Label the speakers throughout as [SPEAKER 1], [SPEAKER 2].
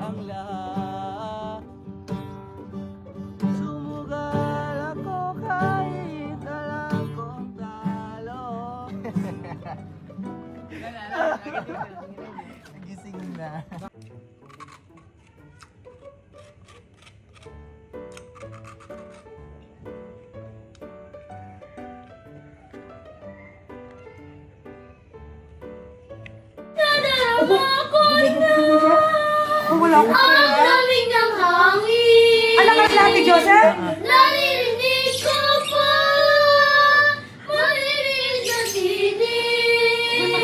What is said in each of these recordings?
[SPEAKER 1] ang lahat. Sumugal ako kahit alam kong talo.
[SPEAKER 2] Gising na.
[SPEAKER 3] Wala ko.
[SPEAKER 4] Ang daming ng hangin.
[SPEAKER 3] Alam ka na, Ate Joseph?
[SPEAKER 4] Naririnig ko pa. Maririnig na sinig.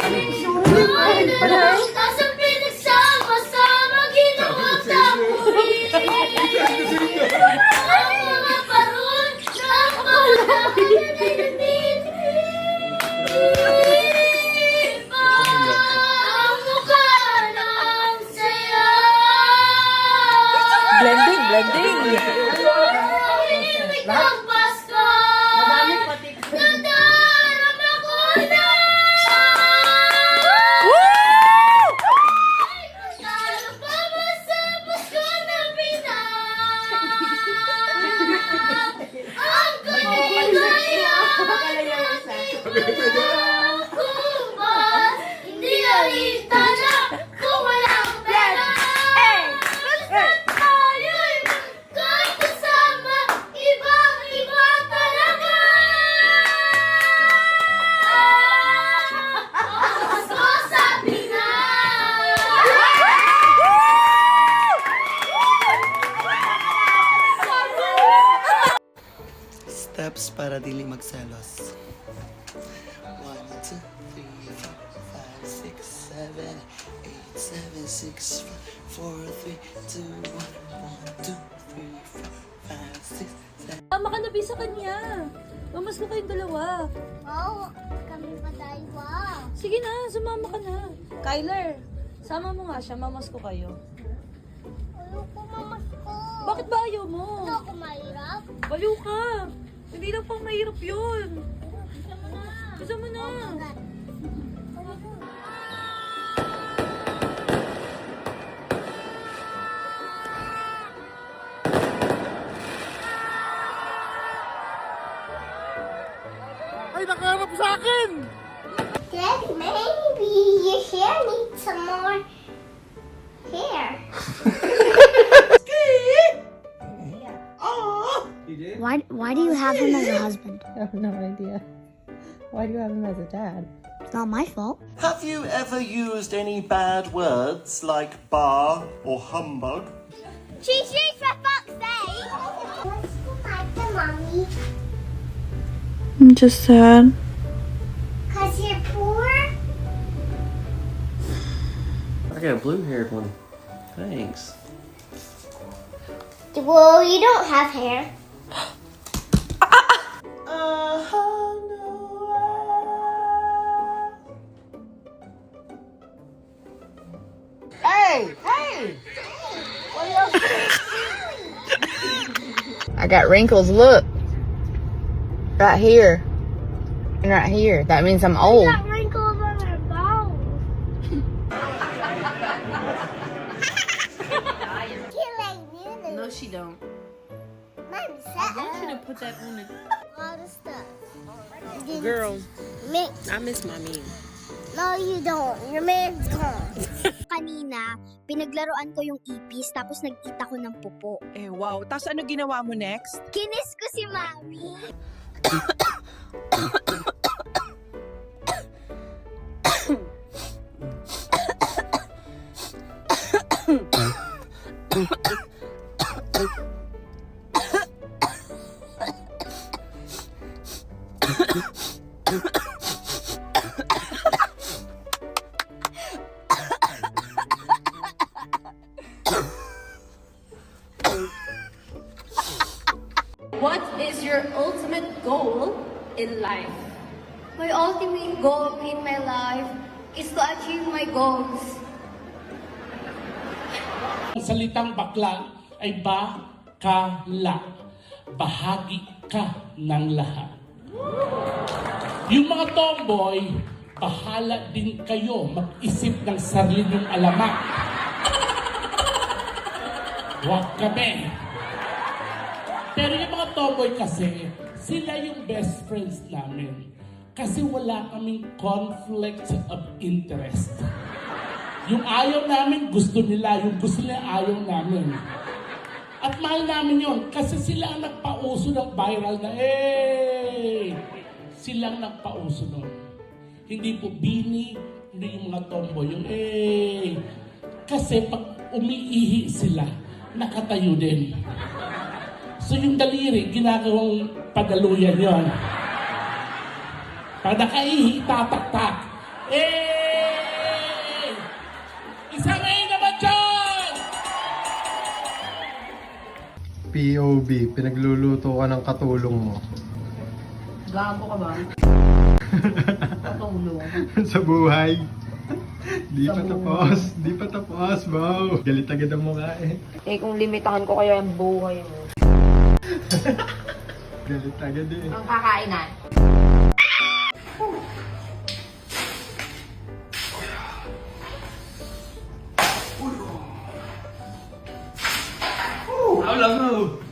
[SPEAKER 4] Tas ang pinagsama-sama ginawa tapuin. Ang mga paron ng mga pinaninig. Ang mukha ng saya.
[SPEAKER 3] Blending, blending.
[SPEAKER 4] Ang himig ng Pasko. Nadarama ko na. Talo pa ba sa Pasko na Pinas? Ang kaligaya kubas. Hindi alita na kung walang pera. Basta't tayo'y magkakasama, ibang-iba talaga. Pasko sa Pinas.
[SPEAKER 2] Steps para dili magselos. 1, 2, 3, 4, 5, 6, 7, 8, 7, 6, 5, 4, 3, 2, 1, 1, 2, 3, 4, 5, 6, 7.
[SPEAKER 3] Tama ka na, Bi, sa kanya. Mamas mo kayong dalawa.
[SPEAKER 4] Wow, kami pa tayo. Wow.
[SPEAKER 3] Sige na, sumama ka na. Kyler, sama mo nga siya, mamas ko kayo.
[SPEAKER 4] Ayoko mamas ko.
[SPEAKER 3] Bakit ba ayaw mo?
[SPEAKER 4] Ano ako mahirap?
[SPEAKER 3] Baliw ka. Hindi lang pang mahirap yun. Gusto mo na.
[SPEAKER 1] Ay, nakaharap sa akin!
[SPEAKER 4] Daddy, maybe your hair needs some more hair.
[SPEAKER 5] Why do you have him as a husband?
[SPEAKER 6] I have no idea. Why do you have him as a dad?
[SPEAKER 5] It's not my fault.
[SPEAKER 7] Have you ever used any bad words like bar or humbug?
[SPEAKER 4] She's for fuck's sake. Let's go back to mommy.
[SPEAKER 6] I'm just sad.
[SPEAKER 4] Cause you're poor.
[SPEAKER 7] I got a blue-haired one. Thanks.
[SPEAKER 4] Well, you don't have hair.
[SPEAKER 2] Hey! Hey!
[SPEAKER 6] I got wrinkles, look. Right here. And right here. That means I'm old.
[SPEAKER 4] Got wrinkles on her bones.
[SPEAKER 3] No, she don't.
[SPEAKER 4] Mom's set
[SPEAKER 3] I should have put that on the...
[SPEAKER 4] all the stuff.
[SPEAKER 3] Girl,
[SPEAKER 4] Mix.
[SPEAKER 3] I miss mommy.
[SPEAKER 4] No, you don't. Your man's gone.
[SPEAKER 5] Kanina, pinaglaruan ko yung ipis tapos nagkita ko ng pupo.
[SPEAKER 8] Eh, wow. Tapos ano ginawa mo next?
[SPEAKER 5] Kinis ko si Mami.
[SPEAKER 3] What is your ultimate goal in life?
[SPEAKER 4] My ultimate goal in my life is to achieve my goals.
[SPEAKER 9] Ang salitang bakla ay bakala. Bahagi ka ng lahat. Yung mga tomboy, bahala din kayo mag-isip ng sarili nyong alamat. Huwag kami. Pero yung mga tomboy kasi, sila yung best friends namin. Kasi wala kaming conflict of interest. Yung ayaw namin, gusto nila. Yung gusto nila, ayaw namin. At mahal namin yun. Kasi sila ang nagpauso ng viral na, Sila ang nagpauso nun. Hindi po Bini, hindi yung mga tomboy. Yung Kasi pag umiihi sila, nakatayo din. So yung daliri, ginagawang padaluyan yon. Pag nakaihi, tatak-tak. Isang naman dyan!
[SPEAKER 1] POV, pinagluluto ka ng katulong mo.
[SPEAKER 6] Gago ka ba? Patulong.
[SPEAKER 1] Sa buhay. Di pa tapos, wow. Galit agad ang mukha eh.
[SPEAKER 6] Eh kung limitahan ko kaya yung buhay mo.
[SPEAKER 1] Galit agad eh.
[SPEAKER 6] Ang kakainan.
[SPEAKER 1] Ako lang, oh.